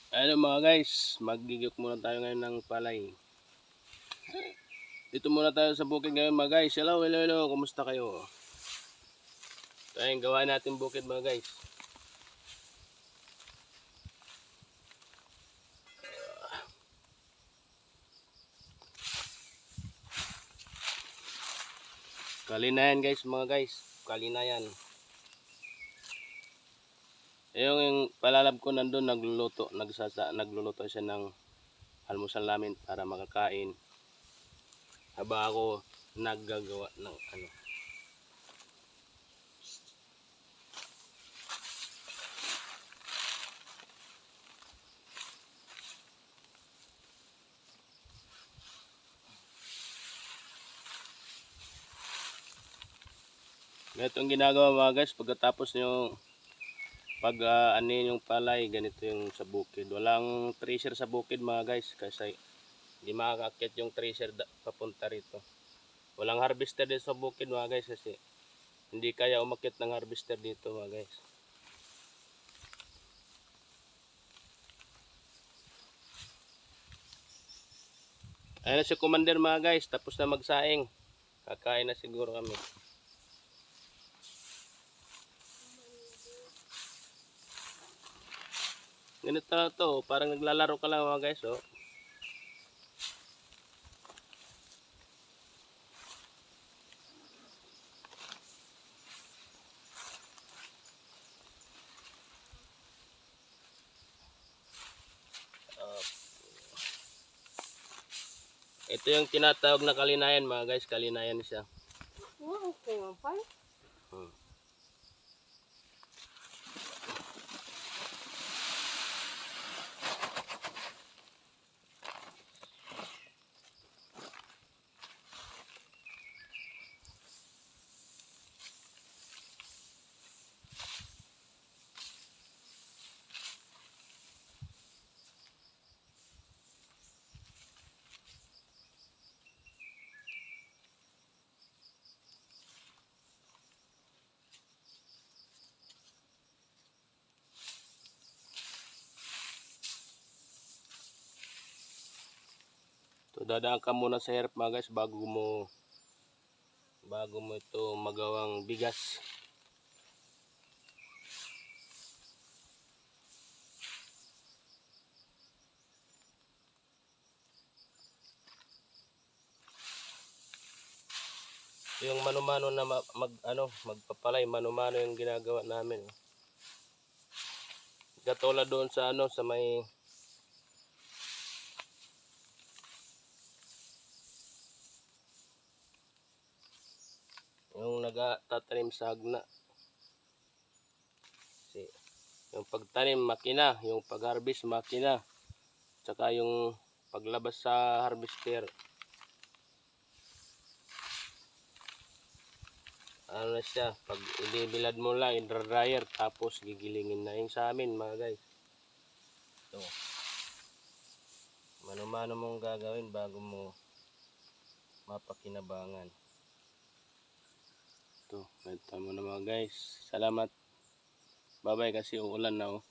Ano mga guys, magigik muna tayo ngayon ng palay. Dito muna tayo sa bukid ngayon mga guys. Hello, hello, hello. Kumusta kayo? Ito yung gawa natin bukid mga guys. Kalinayan guys mga guys. Kalinayan. Yung palalab ko nandun nagluluto siya ng almusal namin para makakain. Haba ako naggagawa ng ano. Ganito ang ginagawa mga guys pagkatapos nyo anin yung palay, ganito yung sa bukid. Walang tracer sa bukid mga guys kasi hindi makakakit yung tracer papunta rito. Walang harvester din sa bukid mga guys kasi hindi kaya umakit ng harvester dito mga guys. Ayan na si Commander mga guys, tapos na magsaing. Kakain na siguro kami. Ganito na to, parang naglalaro ka lang mga guys oh. Ito yung tinatawag na kalinayan mga guys, kalinayan siya. Okay, pa. So dadaan ka muna sa hirap mga guys bago mo ito magawang bigas. Yung mano-mano na magpapalay, mano-mano yung ginagawa namin. Katulad doon sa sa may yung nagtatanim sa hagna. Kasi yung pagtanim makina, yung pag-harvest makina, tsaka yung paglabas sa harvester ano na siya, pag ibibilad mo lang i-dryer tapos gigilingin na yung sa amin mga guys. Ito mano-mano mong gagawin bago mo mapakinabangan. Ito, ganito mo na mga guys. Salamat. Bye bye kasi uulan na oh.